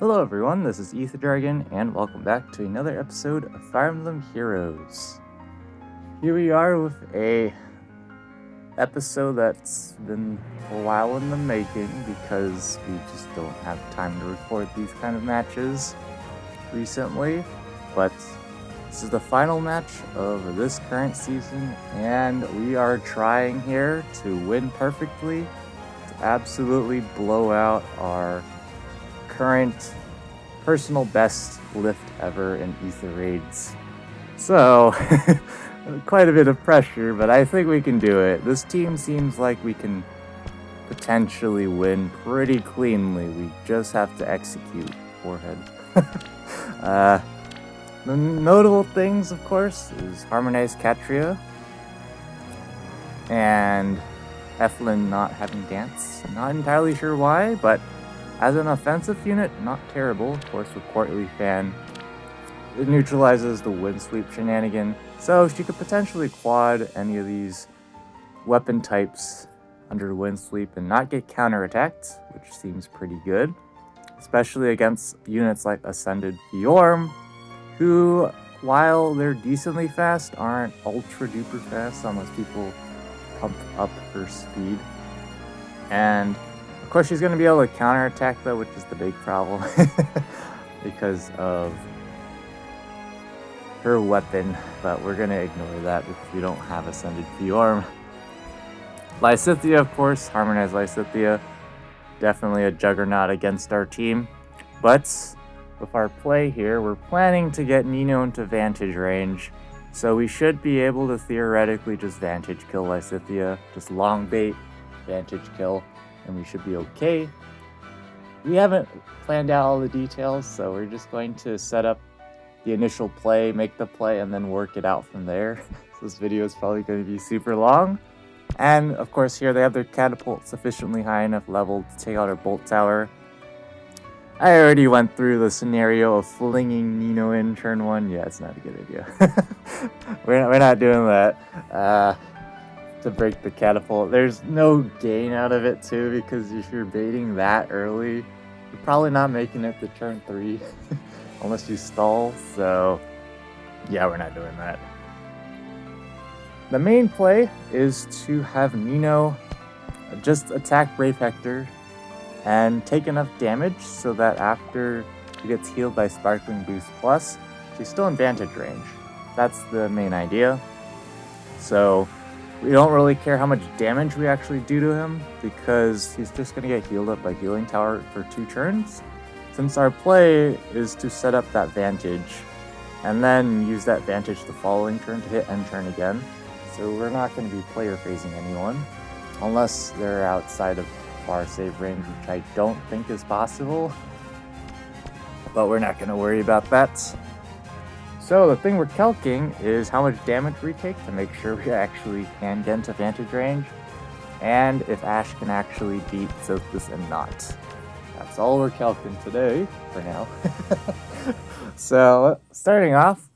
Hello everyone, this is Ether Dragon, and welcome back to another episode of Fire Emblem Heroes. Here we are with a episode that's been a while in the making because we just don't have time to record these kind of matches recently. But this is the final match of this current season, and we are trying here to win perfectly, to absolutely blow out our current personal best lift ever in Ether Raids. So, quite a bit of pressure, but I think we can do it. This team seems like we can potentially win pretty cleanly. We just have to execute. Forehead. The notable things, of course, is Harmonized Catria and Eflin not having dance. Not entirely sure why, but as an offensive unit, not terrible. Of course, with Courtly Fan, it neutralizes the wind sweep shenanigan, so she could potentially quad any of these weapon types under wind sweep and not get counterattacked, which seems pretty good, especially against units like Ascended Fjorm, who, while they're decently fast, aren't ultra duper fast unless people pump up her speed. And of course, she's going to be able to counterattack though, which is the big problem because of her weapon, but we're going to ignore that because we don't have Ascended Fjorm. Lysithea, of course, Harmonized Lysithea, definitely a juggernaut against our team, but with our play here, we're planning to get Nino into Vantage range, so we should be able to theoretically just Vantage kill Lysithea, just long bait, Vantage kill, and we should be okay. We haven't planned out all the details, so we're just going to set up the initial play, make the play, and then work it out from there. So this video is probably going to be super long. And of course here they have their catapult sufficiently high enough level to take out our bolt tower. I already went through the scenario of flinging Nino in turn 1. Yeah, it's not a good idea. we're not doing that. To break the catapult. There's no gain out of it too, because if you're baiting that early, you're probably not making it to turn 3 unless you stall, so yeah, we're not doing that. The main play is to have Nino just attack Brave Hector and take enough damage so that after she gets healed by Sparkling Boost Plus, she's still in Vantage range. That's the main idea. So we don't really care how much damage we actually do to him because he's just going to get healed up by Healing Tower for 2 turns. Since our play is to set up that Vantage and then use that Vantage the following turn to hit end turn again. So we're not going to be player phasing anyone unless they're outside of far save range, which I don't think is possible. But we're not going to worry about that. So the thing we're calcing is how much damage we take to make sure we actually can get into Vantage range, and if Ash can actually beat Sothis and not. That's all we're calcing today, for now. So, starting off,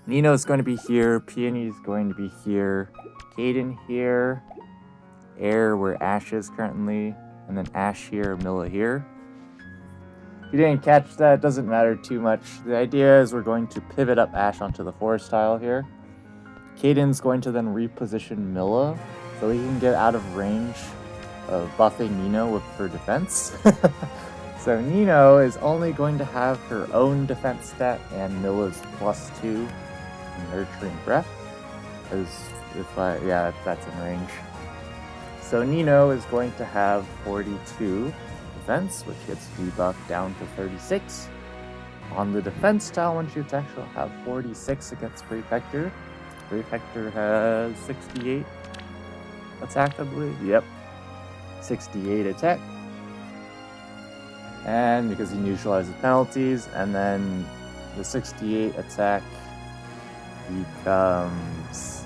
Nino's going to be here, Peony's going to be here, Caden here, Air where Ash is currently, and then Ash here, Milla here. If you didn't catch that, it doesn't matter too much. The idea is we're going to pivot up Ash onto the forest tile here. Caden's going to then reposition Milla so he can get out of range of buffing Nino with her defense. So Nino is only going to have her own defense stat and Milla's +2 in Nurturing Breath. That's in range. So Nino is going to have 42 defense, which gets debuffed down to 36. On the defense tile, once you actually have 46 against Brave Hector. Brave Hector has 68 attack, I believe. Yep. 68 attack. And because he neutralizes penalties, and then the 68 attack becomes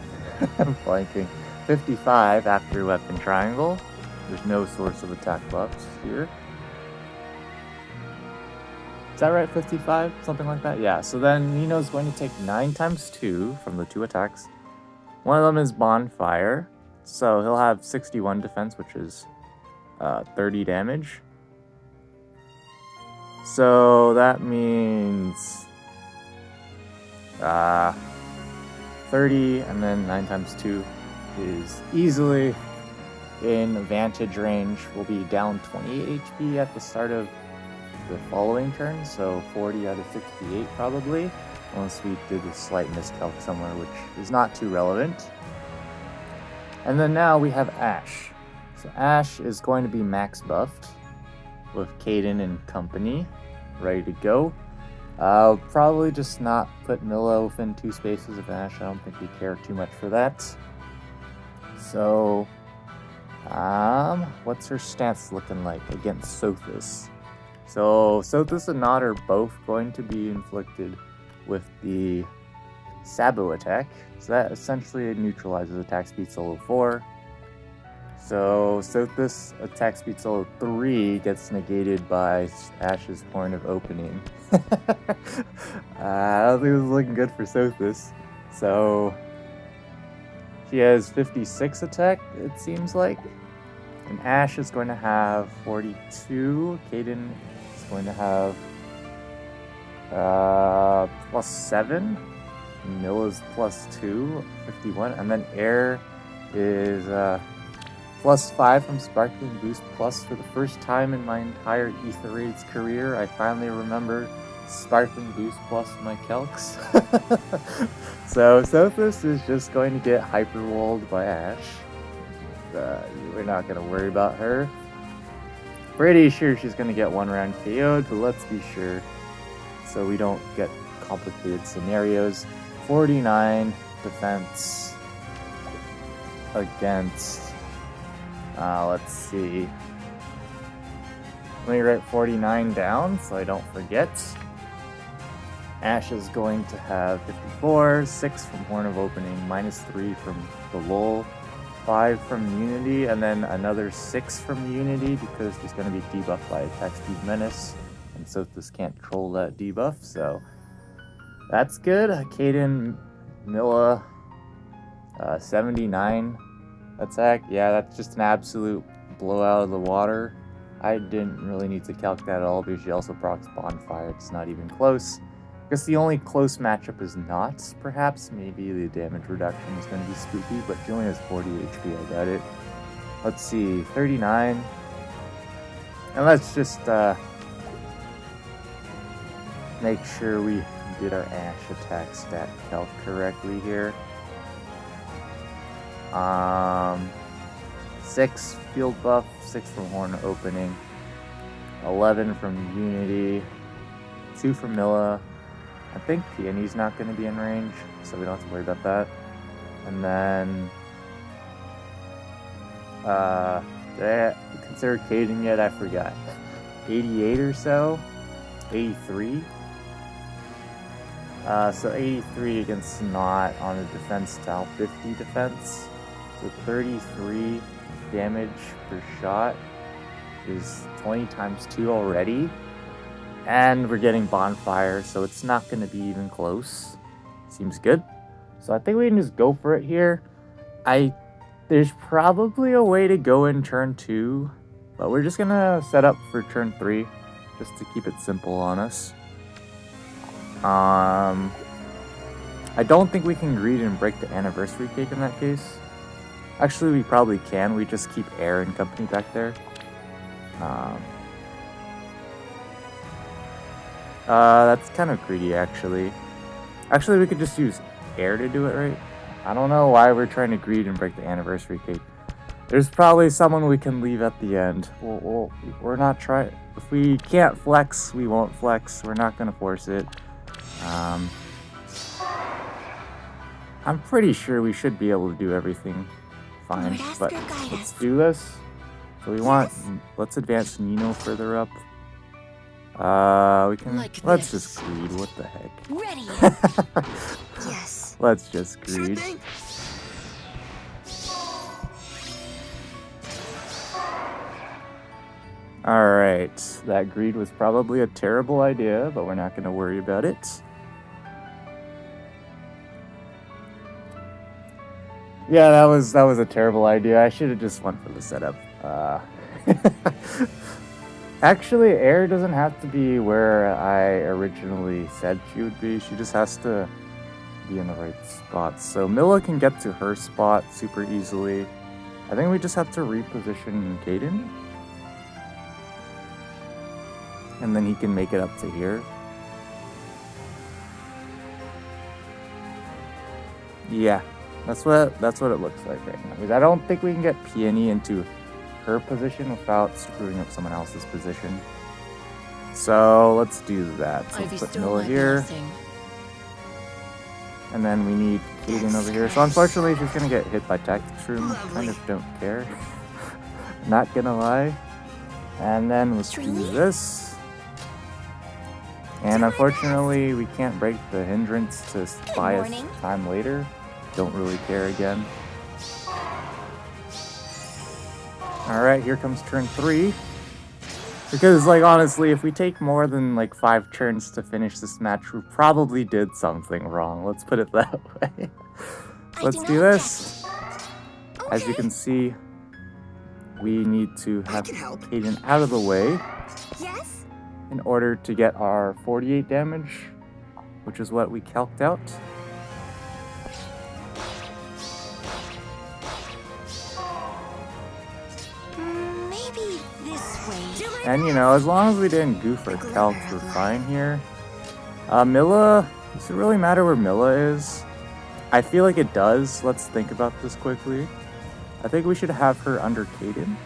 I'm blanking 55 after weapon triangle. There's no source of attack buffs here. Is that right? 55? Something like that? Yeah, so then Nino's going to take 9 times 2 from the 2 attacks. One of them is Bonfire, so he'll have 61 defense, which is 30 damage. So that means 30, and then 9 times 2 is easily in advantage range. We'll be down 28 HP at the start of the following turn, so 40 out of 68 probably, unless we did a slight miscalc somewhere, which is not too relevant. And then now we have Ash. So Ash is going to be max buffed with Caden and company ready to go. I'll probably just not put Milla within 2 spaces of Ash. I don't think we care too much for that. So, what's her stance looking like against Sothis? So Sothis and Nod are both going to be inflicted with the Sabo attack. So that essentially neutralizes attack speed solo 4. So Sothis attack speed solo 3 gets negated by Ash's point of opening. I don't think this is looking good for Sothis. So she has 56 attack, it seems like. And Ash is going to have 42. Caden is going to have plus 7. Milla's plus 2, 51. And then Air is plus 5 from Sparkling Boost Plus. For the first time in my entire Ether Raids career, I finally remember Sparkling Boost Plus in my calcs. So Sothis is just going to get hyper-walled by Ash. We're not going to worry about her. Pretty sure she's going to get 1 round KO'd, but let's be sure so we don't get complicated scenarios. 49 defense against, let's see. Let me write 49 down so I don't forget. Ash is going to have 54, 6 from Horn of Opening, minus 3 from the Lull, 5 from Unity, and then another 6 from Unity because he's going to be debuffed by Attack Speed Menace, and Sothis can't troll that debuff, so that's good. Caden, Milla, 79 attack. Yeah, that's just an absolute blowout of the water. I didn't really need to calc that at all because she also procs Bonfire. It's not even close. I guess the only close matchup is not, perhaps. Maybe the damage reduction is going to be spooky, but she only has 40 HP, I got it. Let's see, 39. And let's just make sure we did our Ash attack stat calc correctly here. 6 field buff, 6 from Horn Opening, 11 from Unity, 2 from Milla. I think Peony's not going to be in range, so we don't have to worry about that. And then, did I consider Caden yet? I forgot. 88 or so? 83? So 83 against Snot on a defense style 50 defense. So 33 damage per shot is 20 times 2 already. And we're getting Bonfire, so it's not going to be even close. Seems good. So I think we can just go for it here. There's probably a way to go in turn 2, but we're just going to set up for turn 3 just to keep it simple on us. I don't think we can greed and break the anniversary cake in that case. Actually, we probably can. We just keep Air and company back there. That's kind of greedy, actually. Actually, we could just use Air to do it, right? I don't know why we're trying to greed and break the anniversary cake. There's probably someone we can leave at the end. We're not trying. If we can't flex, we won't flex. We're not going to force it. I'm pretty sure we should be able to do everything fine, but let's do this. So we want, let's advance Nino further up. We can, let's just greed, what the heck. Ready. Yes. Let's just greed. Alright, that greed was probably a terrible idea, but we're not going to worry about it. Yeah, that was a terrible idea. I should have just went for the setup. Actually, air doesn't have to be where I originally said she would be. She just has to be in the right spot. So Milla can get to her spot super easily. I think we just have to reposition Caden. And then he can make it up to here. Yeah, that's what it looks like right now. Because I don't think we can get Peony into her position without screwing up someone else's position. So let's do that. So let's put Milla here. And then we need Caden over here. So unfortunately she's gonna get hit by Tactic Shroom. Kind of don't care. Not gonna lie. And then let's do this. And unfortunately, we can't break the hindrance to buy us time later. Don't really care again. Alright, here comes turn 3. Because, like, honestly, if we take more than, like, 5 turns to finish this match, we probably did something wrong. Let's put it that way. Let's do this. As you can see, we need to have Caden out of the way. Yes? In order to get our 48 damage, which is what we calced out. Maybe this way. And you know, as long as we didn't goof our calc, we're fine here. Milla, does it really matter where Milla is? I feel like it does. Let's think about this quickly. I think we should have her under Caden,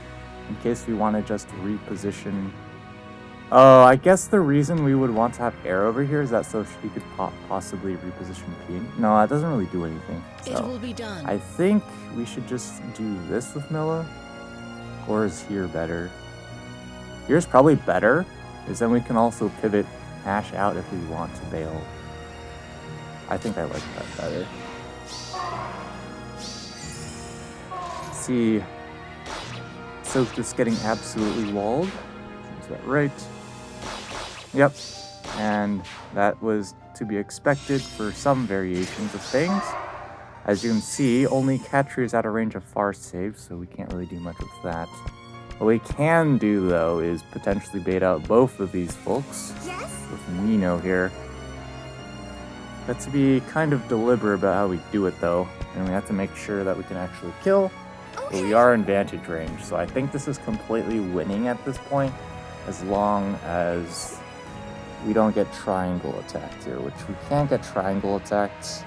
in case we want to just reposition. Oh, I guess the reason we would want to have air over here is that so she could possibly reposition Peony. No, it doesn't really do anything. So it will be done. I think we should just do this with Milla. Or is here better? Here's probably better, because then we can also pivot Ash out if we want to bail. I think I like that better. Let's see. Soap just getting absolutely walled. Is that right? Yep, and that was to be expected for some variations of things. As you can see, only Katri is out of range of far save, so we can't really do much with that. What we can do, though, is potentially bait out both of these folks. Yes? With Nino here. Got to be kind of deliberate about how we do it, though, and we have to make sure that we can actually kill. But we are in vantage range, so I think this is completely winning at this point, as long as we don't get triangle attacked here, which we can't get triangle attacked.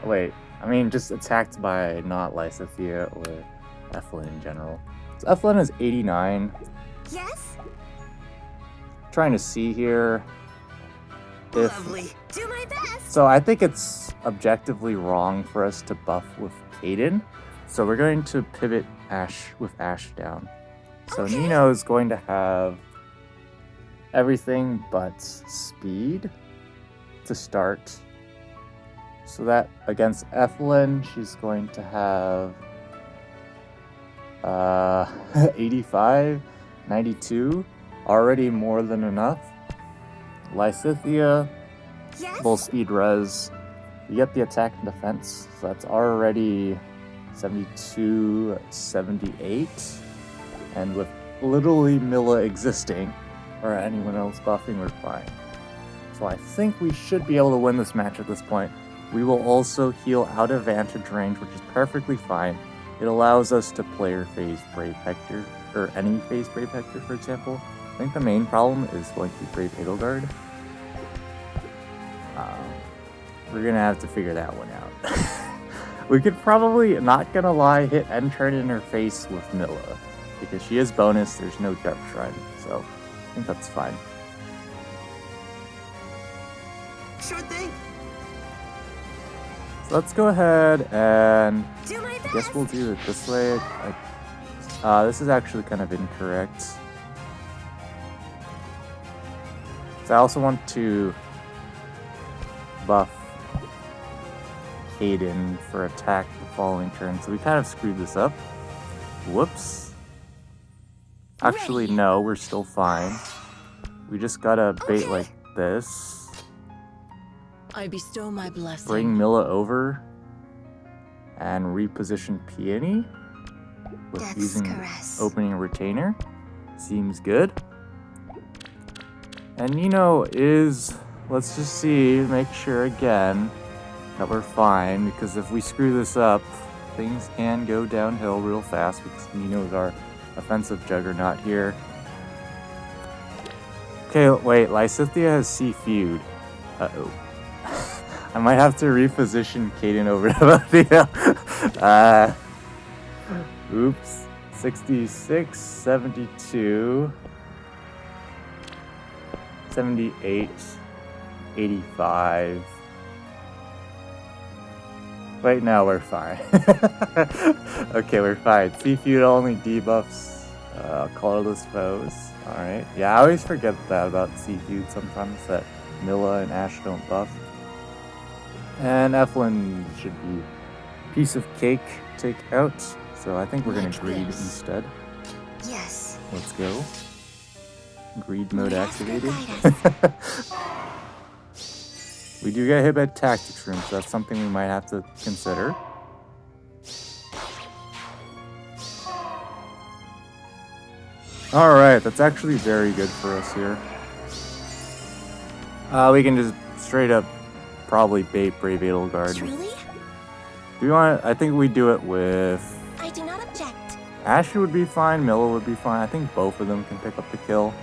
Wait, I mean just attacked by not Lysithea or Eflin in general. So Eflin is 89. Yes? Trying to see here if... Lovely. Do my best. So I think it's objectively wrong for us to buff with Caden. So we're going to pivot Ash with Ash down. So Okay. Nino is going to have everything but speed to start. So that against Eflin, she's going to have 85, 92, already more than enough. Lysithea, Yes? full speed res. You get the attack and defense, so that's already 72, 78. And with literally Milla existing, or anyone else buffing, we're fine. So I think we should be able to win this match at this point. We will also heal out of vantage range, which is perfectly fine. It allows us to player phase Brave Hector, or any phase Brave Hector, for example. I think the main problem is going to be Brave Hadelgard. We're gonna have to figure that one out. We could probably, not gonna lie, hit end turn in her face with Milla, because she is bonus, there's no Dark Shrine, so I think that's fine. Sure thing. So let's go ahead and Do my I best. guess we'll do it this way. This is actually kind of incorrect. So I also want to buff Caden for attack the following turn, so we kind of screwed this up. Whoops. Actually, no, we're still fine. We just gotta bait like this. I bestow my blessing. Bring Milla over and reposition Peony with Death's using caress. opening a retainer. Seems good. And Nino is, let's just see, make sure again that we're fine, because if we screw this up, things can go downhill real fast, because Nino's our offensive juggernaut here. Okay, wait, Lysithea has C feud. Uh-oh. I might have to reposition Caden over to Theo. Oops. 66, 72, 78, 85. Right now we're fine. Okay, we're fine. C feud only debuffs colorless foes. Alright. Yeah, I always forget that about C feud sometimes, that Milla and Ash don't buff. And Eflin should be piece of cake take out. So I think we're gonna greed instead. Yes. Let's go. Greed mode activated. We do get hit by tactics room, so that's something we might have to consider. Alright, that's actually very good for us here. We can just straight up probably bait Brave Edelgard. Truly? Do you want? I think we do it with I do not object. Ashley would be fine, Milla would be fine. I think both of them can pick up the kill.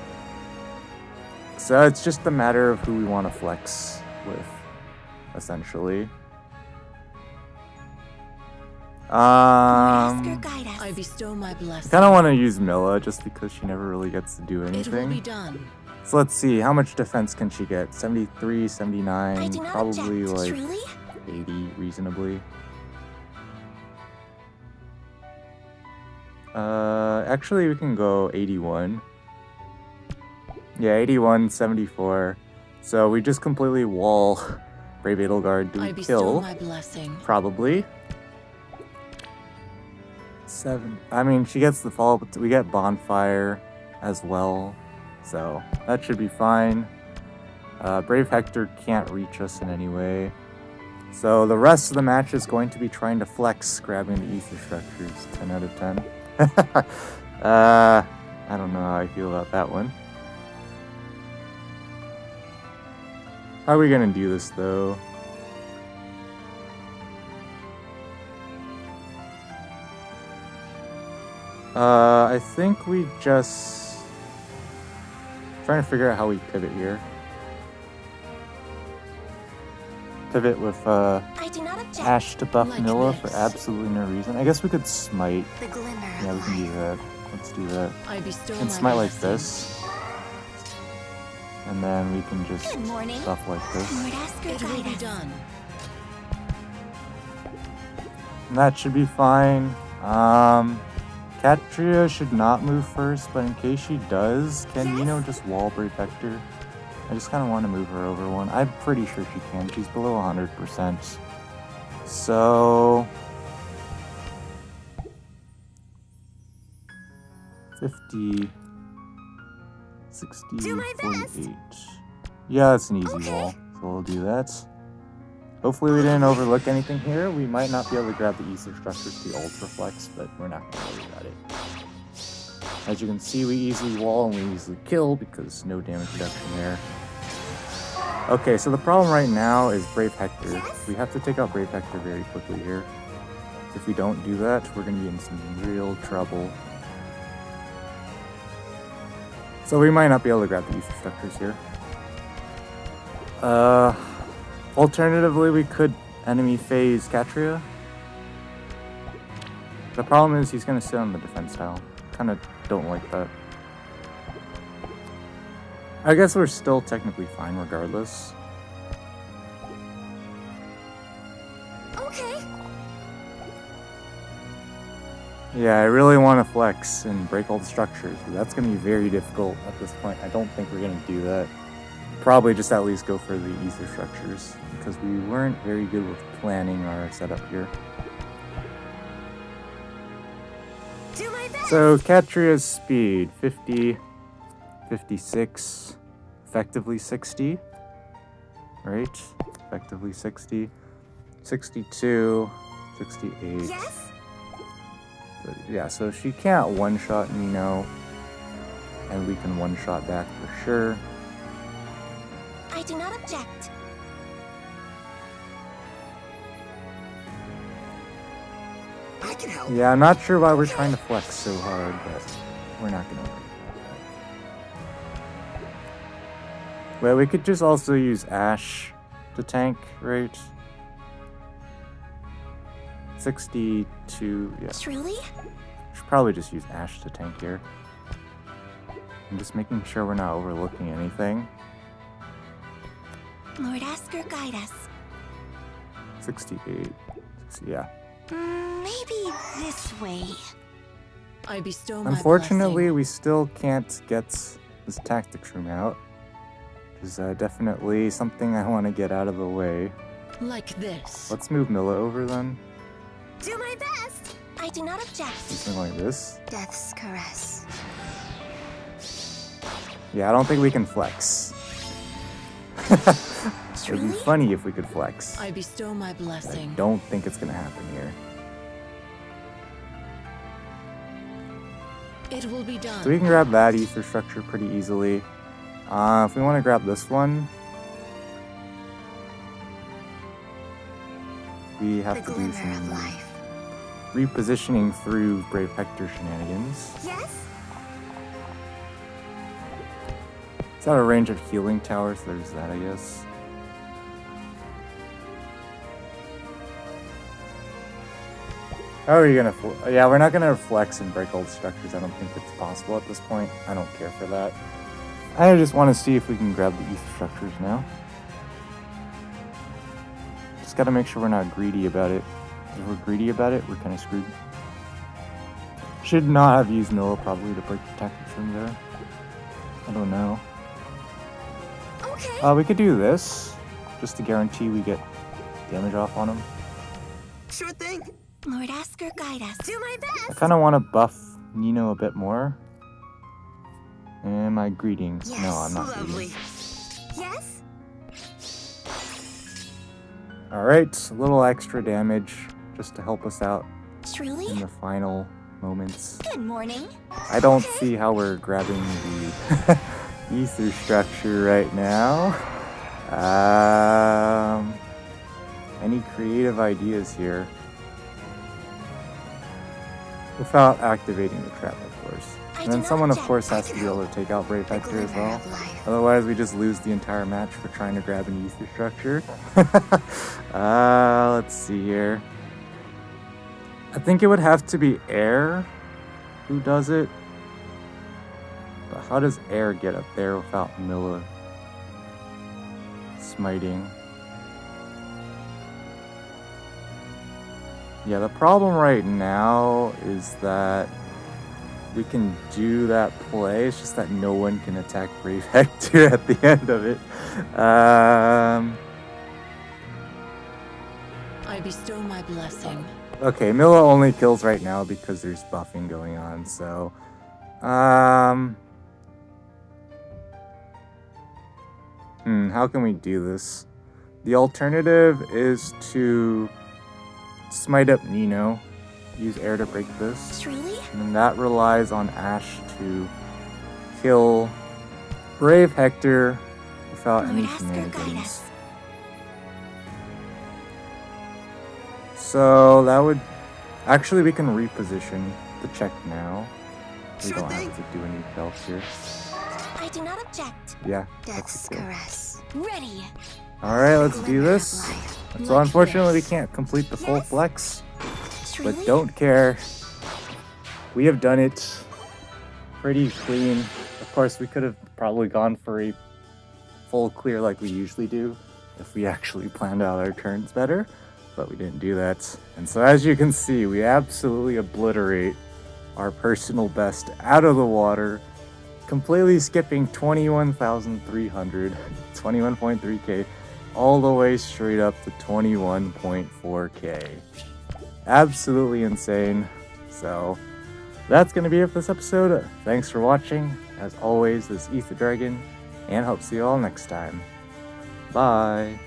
So it's just a matter of who we want to flex with, essentially. I bestow my blessing. I kind of want to use Milla just because she never really gets to do It will be anything. done. So let's see, how much defense can she get? 73, 79, I do not probably object. like Truly? 80 reasonably. Actually we can go 81. Yeah, 81, 74. So we just completely wall Brave Edelgard. Do I we bestow kill? my blessing. Probably. 7. I mean, she gets the follow-up, but we get Bonfire as well. So that should be fine. Brave Hector can't reach us in any way. So the rest of the match is going to be trying to flex, grabbing the ether structures. 10 out of 10. I don't know how I feel about that one. How are we gonna do this though? I think we just trying to figure out how we pivot here. Pivot with I do not object. Ash to buff Like Milla for this. absolutely no reason. I guess we could smite. The glimmer. Yeah, we can do that. Let's do that. I bestow And my smite like blessing. this. And then we can just Good morning. buff like this. Mordasker It will be guide us. done. And that should be fine. Katria should not move first, but in case she does, can Nino just wall Brave Hector? I just kind of want to move her over one. I'm pretty sure she can. She's below 100%. So 50, 60, Do my best. 48. Yeah, it's an easy Okay. wall, so we'll do that. Hopefully we didn't overlook anything here. We might not be able to grab the ether structures to the Ultra Flex, but we're not going to worry about it. As you can see, we easily wall and we easily kill because no damage reduction there. Okay, so the problem right now is Brave Hector. Yes? We have to take out Brave Hector very quickly here. If we don't do that, we're going to be in some real trouble. So we might not be able to grab the ether structures here. Alternatively, we could enemy phase Katria. The problem is he's going to sit on the defense tile. Kind of don't like that. I guess we're still technically fine regardless. Okay. Yeah, I really want to flex and break all the structures, but that's going to be very difficult at this point. I don't think we're going to do that. Probably just at least go for the ether structures, because we weren't very good with planning our setup here. Do my best. So Katria's speed, 50, 56, effectively 60, right? Effectively 60, 62, 68. Yes. But yeah, so she can't one-shot Nino, and we can one-shot back for sure. I do not object. I can help. Yeah, I'm not sure why we're trying to flex so hard, but we're not gonna worry about that. Well, we could just also use Ash to tank, right? 62, yeah. Truly? Should probably just use Ash to tank here. I'm just making sure we're not overlooking anything. Lord Asker, guide us. 68, yeah. Maybe this way. I bestow my Unfortunately, blessing. we still can't get this tactics room out. Which is definitely something I want to get out of the way. Like this. Let's move Milla over then. Do my best. I do not object. Do something like this. Death's caress. Yeah, I don't think we can flex. It'd be Truly? funny if we could flex. I bestow my I blessing. don't think it's gonna happen here. It will be done. So we can grab that ether structure pretty easily. If we want to grab this one, we have to do some repositioning through Brave Hector shenanigans. Yes? It's out of range of healing tower, so there's that, I guess. How are you gonna? Yeah, we're not gonna flex and break old structures. I don't think it's possible at this point. I don't care for that. I just want to see if we can grab the ether structures now. Just gotta make sure we're not greedy about it. If we're greedy about it, we're kind of screwed. Should not have used Milla probably to break the tactics room there. I don't know. Okay. We could do this, just to guarantee we get damage off on him. Sure thing. Lord Asker, guide us. Do my I best. kind of want to buff Nino a bit more. And my greetings. Yes, No, I'm not Lovely. greeting. Yes? Alright, a little extra damage just to help us out Truly? in the final moments. Good morning. I don't see how we're grabbing the ether structure right now. Any creative ideas here? Without activating the trap, of course. I And do then not someone, of object. course, has to be able to take out Brave Hector as well. Otherwise, we just lose the entire match for trying to grab an ether structure. Let's see here. I think it would have to be Air who does it. But how does Air get up there without Milla smiting? Yeah, the problem right now is that we can do that play. It's just that no one can attack Brave Hector at the end of it. I bestow my blessing. Okay, Milla only kills right now because there's buffing going on, so... how can we do this? The alternative is to smite up Nino, use Air to break this, Truly? and then that relies on Ash to kill Brave Hector without Lord any Asker, guide shenanigans. us. So that would... Actually, we can reposition the check now. We Sure don't thing. have to do any belts here. I do not object. Yeah, Death's that's cool. caress. Ready. Alright, let's do this. So Like unfortunately, we this. can't complete the full Yes. flex, Truly? but don't care. We have done it pretty clean. Of course, we could have probably gone for a full clear like we usually do if we actually planned out our turns better, but we didn't do that. And so as you can see, we absolutely obliterate our personal best out of the water, completely skipping 21,300, 21.3k, all the way straight up to 21.4k. Absolutely insane. So that's going to be it for this episode. Thanks for watching. As always, this is Ether Dragon, and hope to see you all next time. Bye.